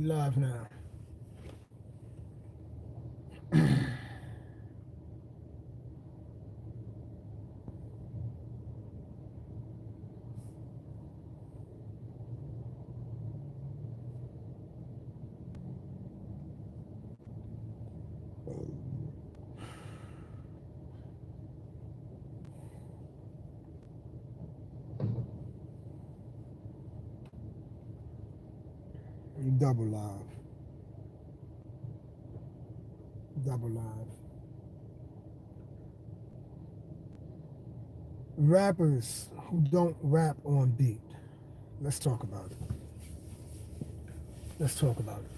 live now. Double live. Double live. Rappers who don't rap on beat. Let's talk about it. Let's talk about it.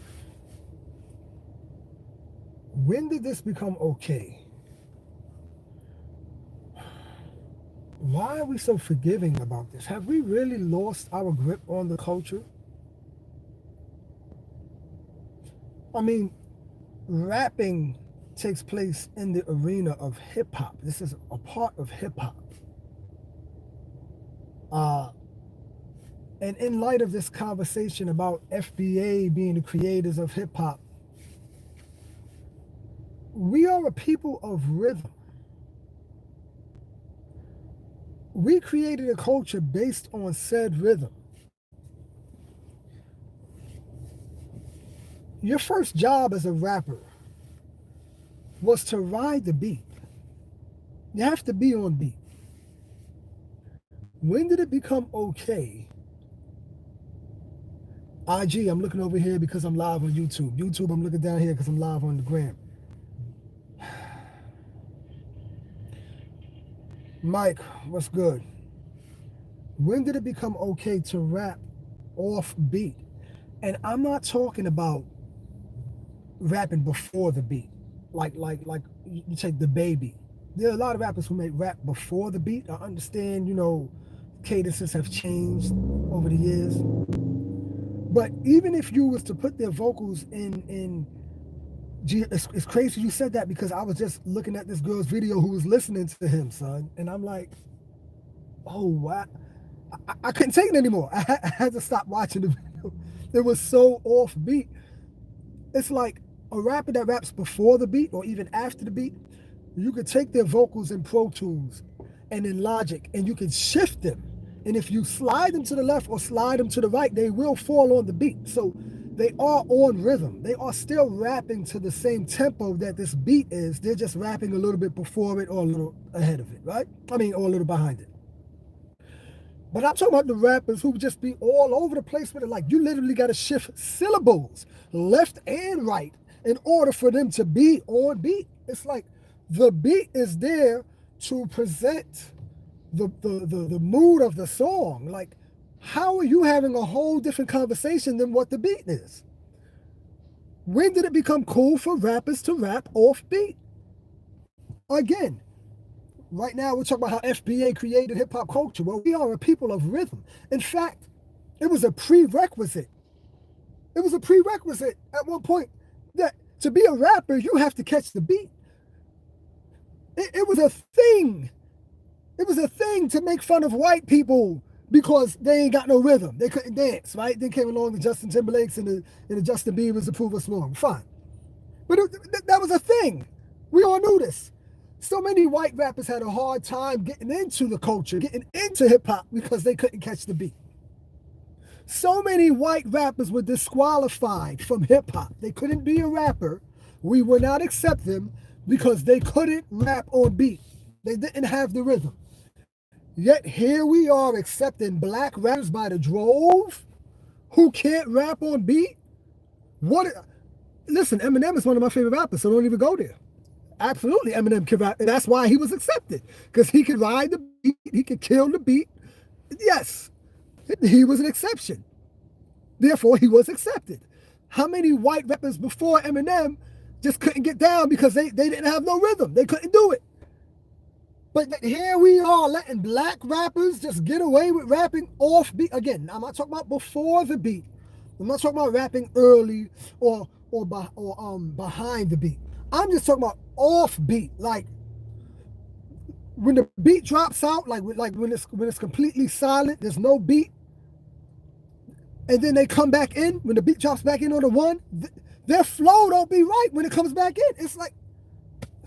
When did this become okay? Why are we so forgiving about this? Have we really lost our grip on the culture? I mean, rapping takes place in the arena of hip hop. This is a part of hip hop. And in light of this conversation about FBA being the creators of hip hop, we are a people of rhythm. We created a culture based on said rhythm. Your first job as a rapper was to ride the beat. You have to be on beat. When did it become okay? IG, I'm looking over here because I'm live on YouTube. YouTube, I'm looking down here because I'm live on the gram. Mike, what's good? When did it become okay to rap off beat? And I'm not talking about rapping before the beat. Like you take the baby. There are a lot of rappers who make rap before the beat. I understand, cadences have changed over the years. But even if you was to put their vocals in it's crazy you said that because I was just looking at this girl's video who was listening to him, son. And I'm like, oh, wow. I couldn't take it anymore. I had to stop watching the video. It was so off beat. It's like a rapper that raps before the beat or even after the beat, you could take their vocals in Pro Tools and in Logic and you can shift them. And if you slide them to the left or slide them to the right, they will fall on the beat. So they are on rhythm. They are still rapping to the same tempo that this beat is. They're just rapping a little bit before it or a little ahead of it, right? Or a little behind it. But I'm talking about the rappers who just be all over the place with it. Like, you literally got to shift syllables left and right in order for them to be on beat. It's like the beat is there to present the mood of the song. Like, how are you having a whole different conversation than what the beat is? When did it become cool for rappers to rap off beat? Again, right now we're talking about how FBA created hip hop culture. Well, we are a people of rhythm. In fact, it was a prerequisite. It was a prerequisite at one point that to be a rapper, you have to catch the beat. It was a thing. It was a thing to make fun of white people because they ain't got no rhythm. They couldn't dance, right? Then came along the Justin Timberlakes and the Justin Biebers to prove us wrong. Fine. But that was a thing. We all knew this. So many white rappers had a hard time getting into the culture, getting into hip hop because they couldn't catch the beat. So many white rappers were disqualified from hip hop. They couldn't be a rapper. We would not accept them because they couldn't rap on beat. They didn't have the rhythm. Yet here we are accepting black rappers by the drove who can't rap on beat. Listen, Eminem is one of my favorite rappers, so don't even go there. Absolutely, Eminem can rap, and that's why he was accepted, because he could ride the beat, he could kill the beat. Yes, he was an exception. Therefore, he was accepted. How many white rappers before Eminem just couldn't get down because they didn't have no rhythm? They couldn't do it. But here we are letting black rappers just get away with rapping off beat. Again, I'm not talking about before the beat. I'm not talking about rapping early or behind the beat. I'm just talking about off beat. Like when the beat drops out, like when it's completely silent, there's no beat. and then they come back in when the beat drops back in on the one, their flow don't be right when it comes back in. It's like,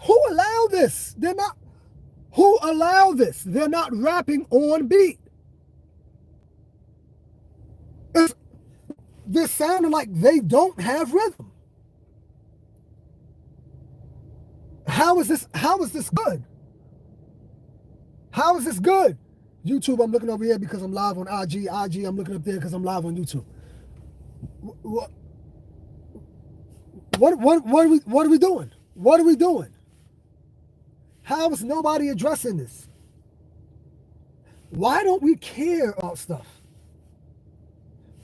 who allowed this? Who allowed this? They're not rapping on beat. They're sounding like they don't have rhythm. How is this good? How is this good? YouTube, I'm looking over here because I'm live on IG. IG, I'm looking up there because I'm live on YouTube. What are we doing? What are we doing? How is nobody addressing this? Why don't we care about stuff?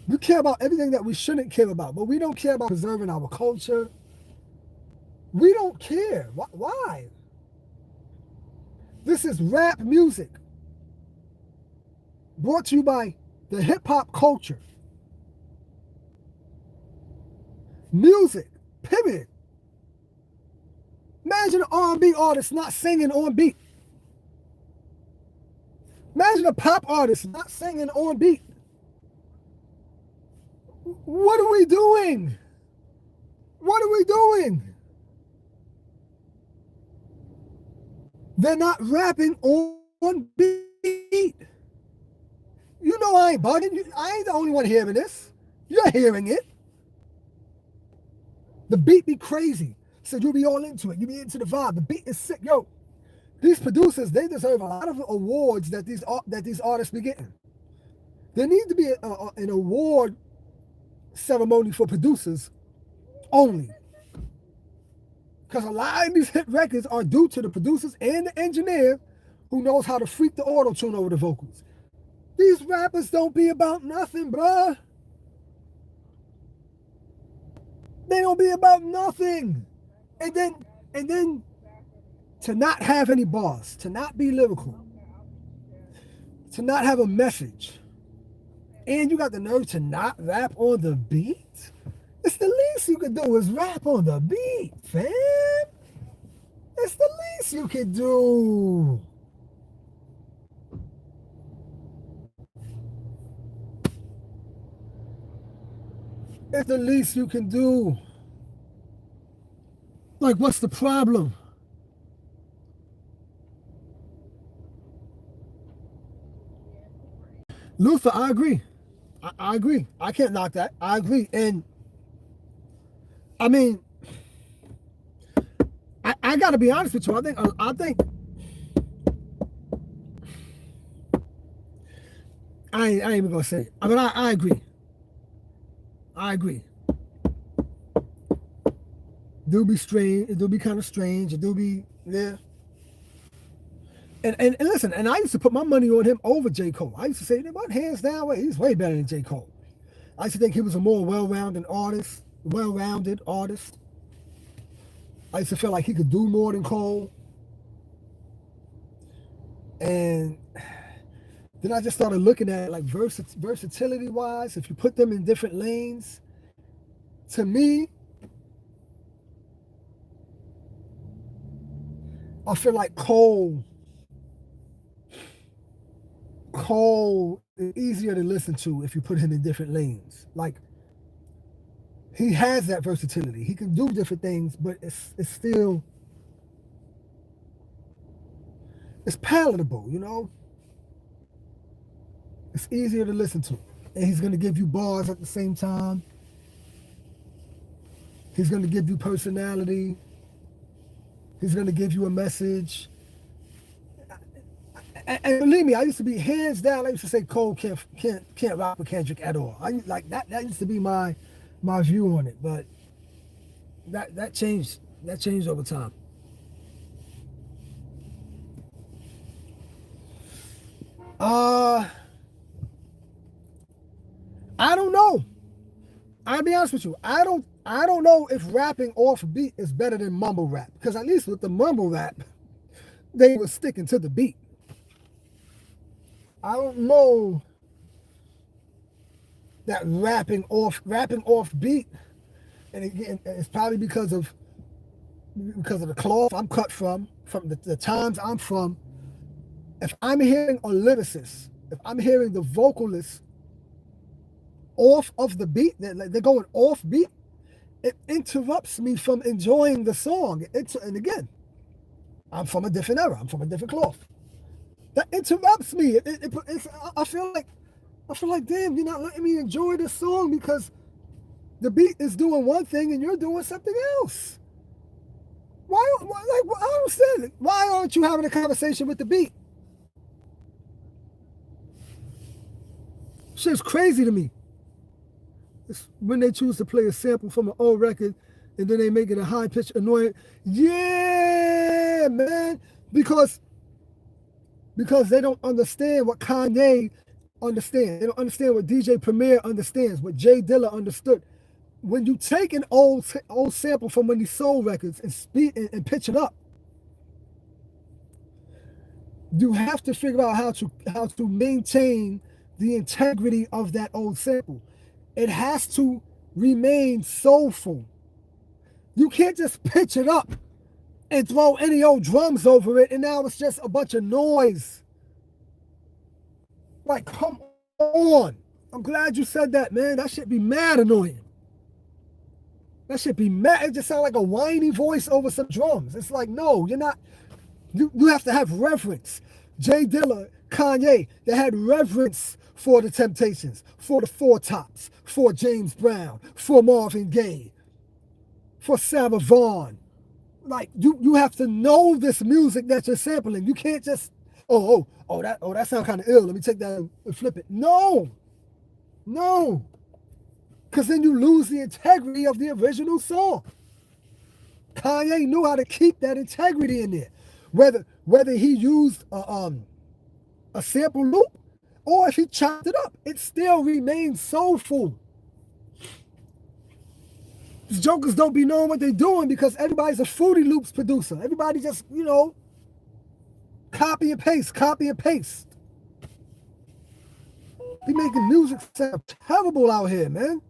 We care about everything that we shouldn't care about, but we don't care about preserving our culture. We don't care. Why? This is rap music, brought to you by the hip-hop culture. Music, period. Imagine an R&B artist not singing on beat. Imagine a pop artist not singing on beat. What are we doing? What are we doing? They're not rapping on beat. You know I ain't bugging you. I ain't the only one hearing this. You're hearing it. The beat be crazy. So you'll be all into it. You'll be into the vibe. The beat is sick. Yo, these producers, they deserve a lot of awards that these artists be getting. There needs to be an award ceremony for producers only. Because a lot of these hit records are due to the producers and the engineer who knows how to freak the auto-tune over the vocals. These rappers don't be about nothing, bruh. They don't be about nothing. And then to not have any bars, to not be lyrical, to not have a message, and you got the nerve to not rap on the beat? It's the least you can do is rap on the beat, fam. It's the least you can do. It's the least you can do. Like, what's the problem? Luther, I agree. I agree. I can't knock that. I agree. And I mean, I got to be honest with you. I think I ain't even gonna say it. I mean, I agree. I agree. It do be strange. It do be kind of strange. It do be, yeah. And listen, and I used to put my money on him over J. Cole. I used to say, what, hands down, he's way better than J. Cole. I used to think he was a more well-rounded artist. I used to feel like he could do more than Cole. And then I just started looking at it like versatility-wise. If you put them in different lanes, to me, I feel like Cole is easier to listen to if you put him in different lanes. Like, he has that versatility. He can do different things, but it's still, it's palatable, you know? It's easier to listen to. And he's going to give you bars at the same time. He's going to give you personality. He's going to give you a message. And believe me, I used to be hands down. I used to say Cole can't rock with Kendrick at all. I like that. That used to be my view on it. But that changed. That changed over time. I don't know. I'll be honest with you. I don't know if rapping off beat is better than mumble rap. Because at least with the mumble rap, they were sticking to the beat. I don't know that rapping off beat, and again, it's probably because of the cloth I'm cut from the times I'm from. If I'm hearing a lyricist, if I'm hearing the vocalist off of the beat, they're going off beat, it interrupts me from enjoying the song. And again, I'm from a different era. I'm from a different cloth. That interrupts me. I feel like, damn, you're not letting me enjoy this song because the beat is doing one thing and you're doing something else. I don't understand. Why aren't you having a conversation with the beat? Shit's crazy to me. It's when they choose to play a sample from an old record and then they make it a high-pitched, annoying. Yeah, man. Because they don't understand what Kanye understands. They don't understand what DJ Premier understands, what Jay Dilla understood. When you take an old sample from one of these soul records and pitch it up, you have to figure out how to maintain the integrity of that old sample. It has to remain soulful. You can't just pitch it up and throw any old drums over it and now it's just a bunch of noise. Like, come on. I'm glad you said that, man. That should be mad annoying. That should be mad. It just sounds like a whiny voice over some drums. It's like, no, you're not. You have to have reverence. Jay Dilla, Kanye, they had reverence for the Temptations, for the Four Tops, for James Brown, for Marvin Gaye, for Sarah Vaughan. Like, you have to know this music that you're sampling. You can't just, that sounds kind of ill. Let me take that and flip it. No. Because then you lose the integrity of the original song. Kanye knew how to keep that integrity in there. Whether he used a sample loop or if he chopped it up, it still remains soulful. These jokers don't be knowing what they're doing because everybody's a Fruity Loops producer. Everybody just, copy and paste. They making music sound terrible out here, man.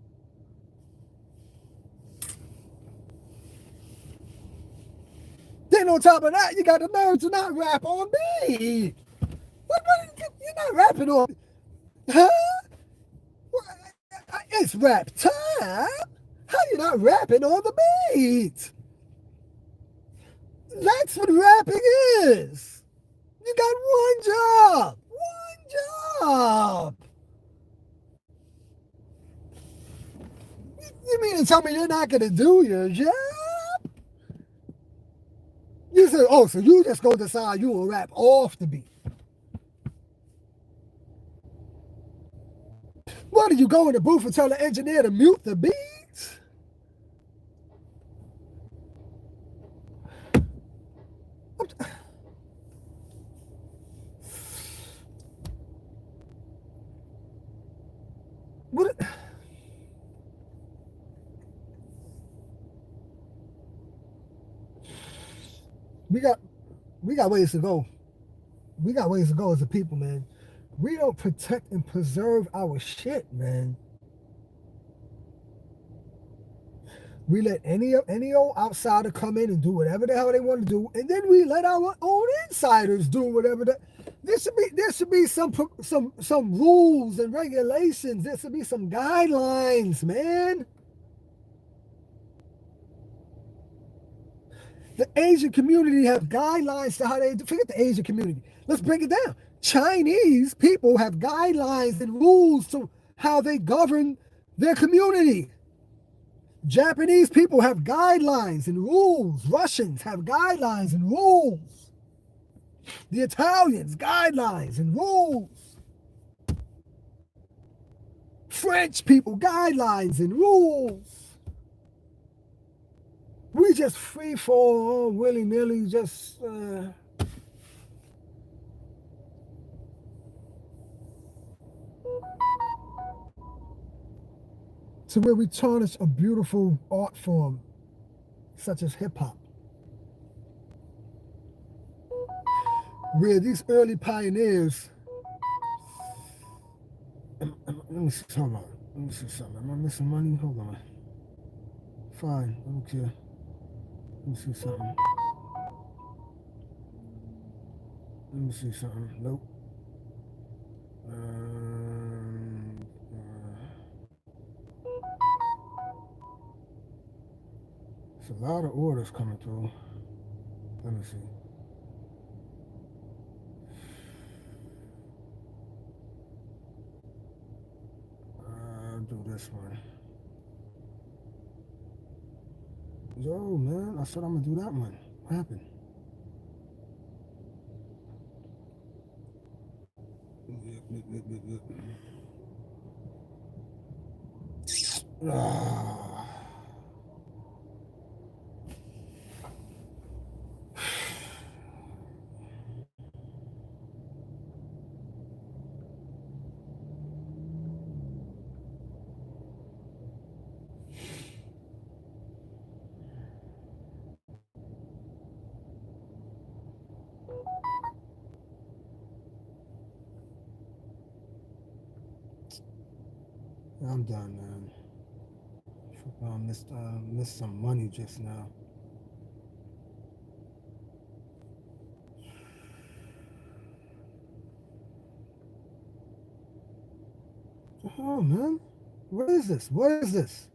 Then on top of that, you got the nerve to not rap on me. What you're not rapping on? Huh? It's rap time. How you not rapping on the beat? That's what rapping is. You got one job. You mean to tell me you're not going to do your job? You said, so you just go decide you will rap off the beat. What, do you go in the booth and tell the engineer to mute the beat? What? We got ways to go. We got ways to go as a people, man. We don't protect and preserve our shit, man. We let any old outsider come in and do whatever the hell they want to do, and then we let our own insiders do whatever there should be some rules and regulations. There should be some guidelines, man. The Asian community have guidelines to how they forget the Asian community. Let's break it down. Chinese people have guidelines and rules to how they govern their community. Japanese people have guidelines and rules. Russians have guidelines and rules. The Italians, guidelines and rules. French people, guidelines and rules. We just free fall willy-nilly, just to where we tarnish a beautiful art form such as hip-hop. Where these early pioneers, let me see something. Am I missing money? Hold on. Fine, I don't care. Let me see something. Nope. It's a lot of orders coming through. Let me see. I'll do this one. Yo, man, I said I'm gonna do that one. What happened? I'm done, man. I missed some money just now. Oh, man. What is this? What is this?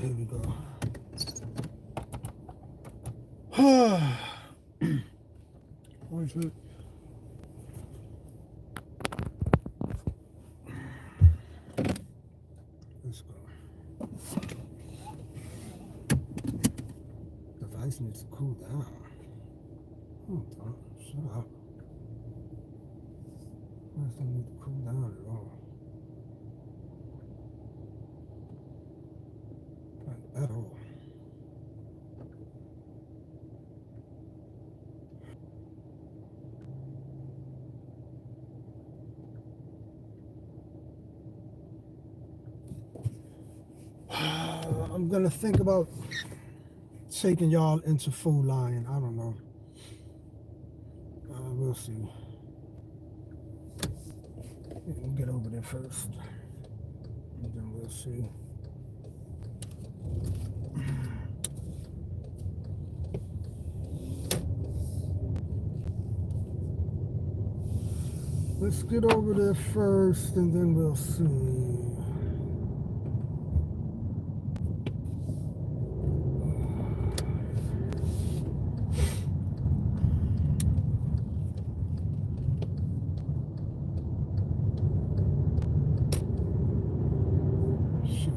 Here we go. Where's it? Let's go. Device needs to cool down. Don't shut up. Device don't need to cool down at all. Like, at all. I'm gonna think about taking y'all into Food Lion. I don't know. We'll see. We'll get over there first, and then we'll see. Let's get over there first, and then we'll see.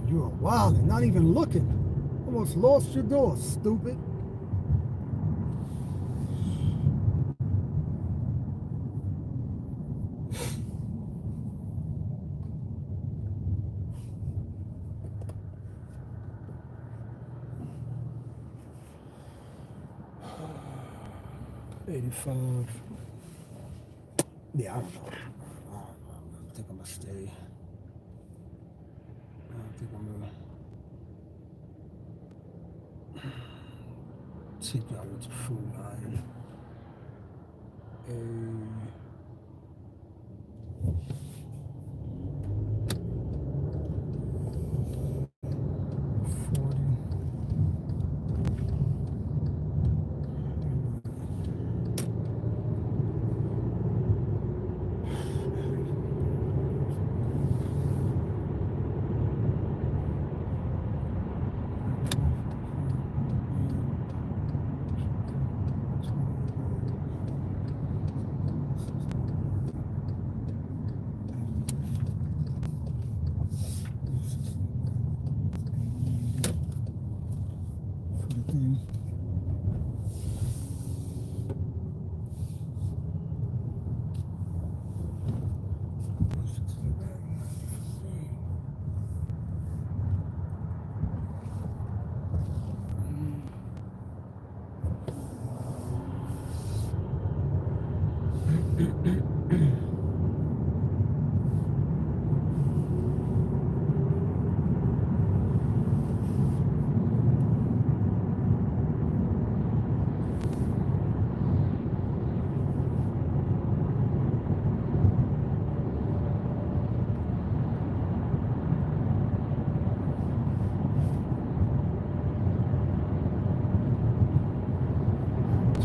You are wild and not even looking. Almost lost your door, stupid. $85. Yeah, I don't know. I think I'm gonna stay. I think I'm gonna take y'all into Food Lion.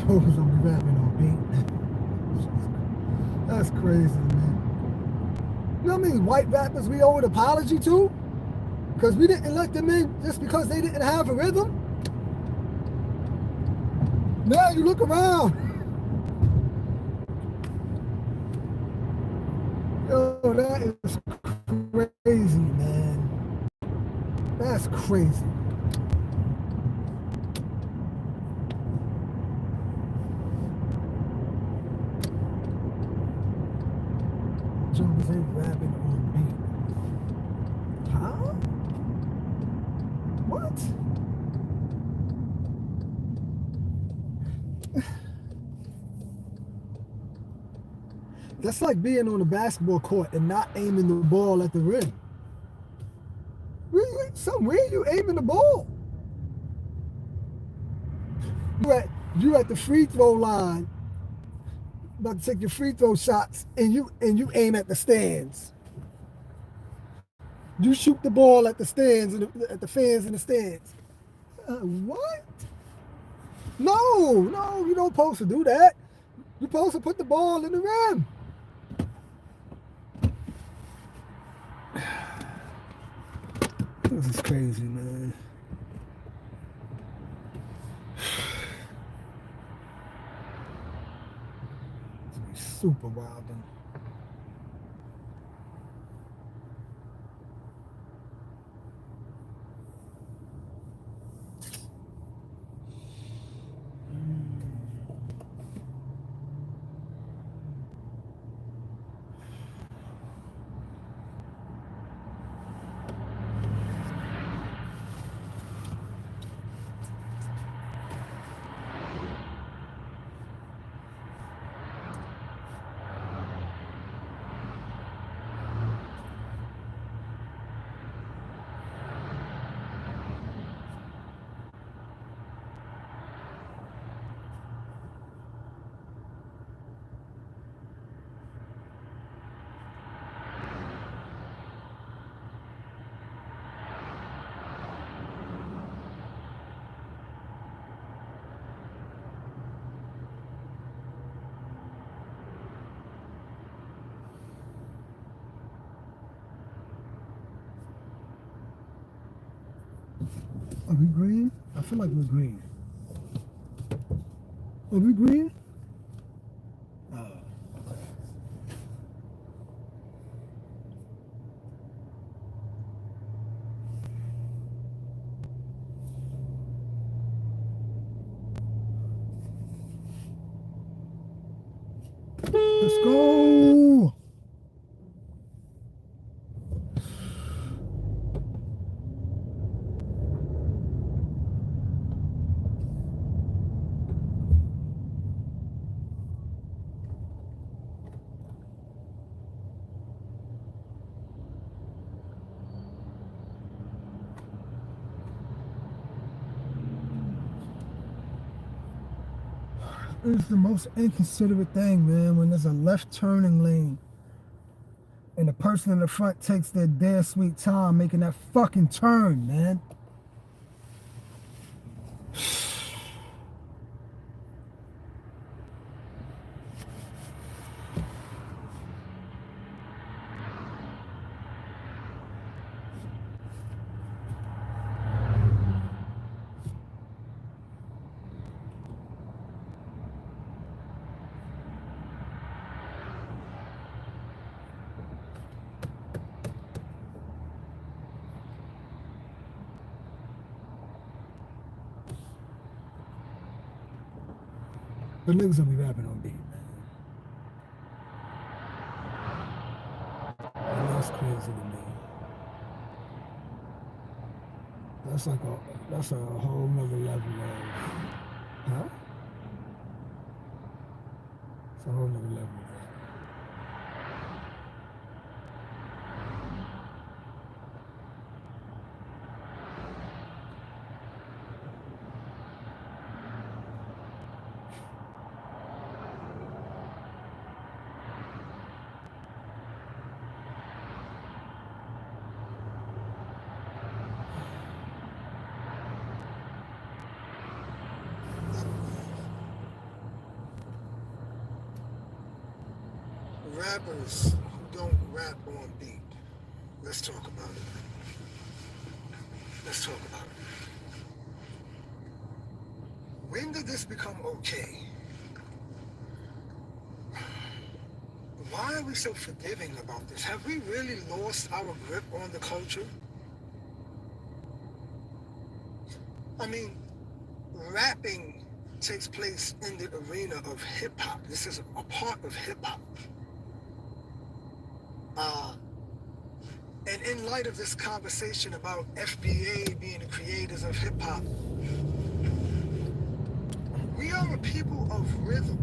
Niggas don't be rapping on beat. That's crazy, man. You know what I mean? White rappers we owe an apology to? Because we didn't let them in just because they didn't have a rhythm? Now you look around. Yo, that is crazy, man. That's crazy. Jumpers ain't rapping on beat. Huh? What? That's like being on a basketball court and not aiming the ball at the rim. Where are you aiming the ball? You at the free throw line, about to take your free throw shots, and you aim at the stands. You shoot the ball at the stands and at the fans in the stands. What? No, you don't supposed to do that. You're supposed to put the ball in the rim. This is crazy, man. It's super wild. Are we green? I feel like we're green. Are we green? Oh, okay. Let's go. It's the most inconsiderate thing, man, when there's a left turning lane and the person in the front takes their damn sweet time making that fucking turn, man. But niggas don't be rapping on beat, man. And that's crazy to me. That's a whole nother level of, huh? It's a whole nother level of that. rappers who don't rap on beat. Let's talk about it. Let's talk about it. When did this become okay? Why are we so forgiving about this? Have we really lost our grip on the culture? I mean, rapping takes place in the arena of hip-hop. This is a part of hip-hop. And in light of this conversation about FBA being the creators of hip-hop, we are a people of rhythm.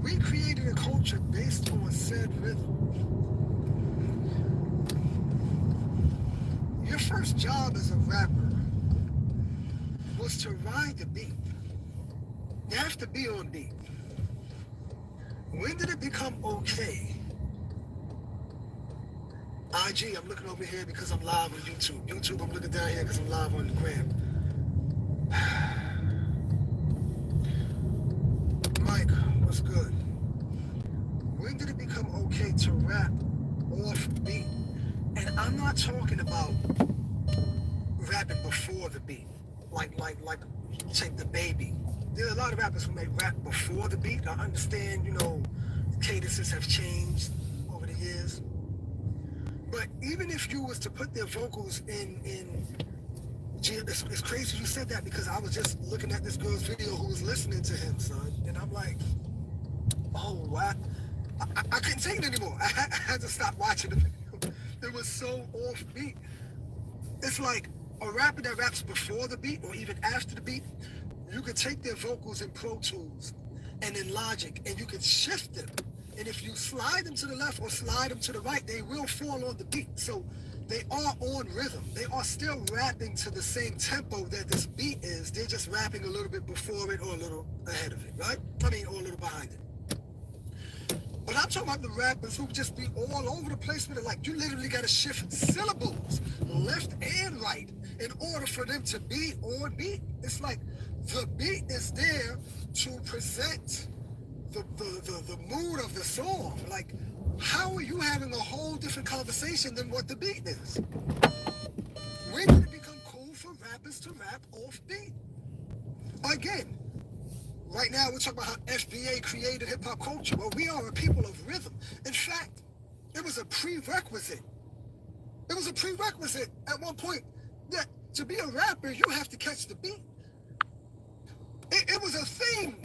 We created a culture based on said rhythm. Your first job as a rapper was to ride the beat. You have to be on beat. When did it become okay? IG, I'm looking over here because I'm live on YouTube. YouTube, I'm looking down here because I'm live on the gram. Mike, what's good? When did it become okay to rap off beat? And I'm not talking about rapping before the beat, like take the baby. There are a lot of rappers who may rap before the beat. I understand, cadences have changed over the years. But even if you was to put their vocals in it's crazy you said that, because I was just looking at this girl's video who was listening to him, son, and I'm like, oh, wow. I couldn't take it anymore. I had to stop watching the video. It was so off beat. It's like a rapper that raps before the beat or even after the beat, you could take their vocals in Pro Tools and in Logic and you could shift them. And if you slide them to the left or slide them to the right, they will fall on the beat. So they are on rhythm. They are still rapping to the same tempo that this beat is. They're just rapping a little bit before it or a little ahead of it, right? Or a little behind it. But I'm talking about the rappers who just be all over the place with it. Like, you literally got to shift syllables left and right in order for them to be on beat. It's like the beat is there to present the mood of the song. Like, how are you having a whole different conversation than what the beat is? When did it become cool for rappers to rap off beat? Again, right now we're talking about how FBA created hip-hop culture. Well, we are a people of rhythm. In fact, it was a prerequisite. It was a prerequisite at one point that to be a rapper, you have to catch the beat. It was a thing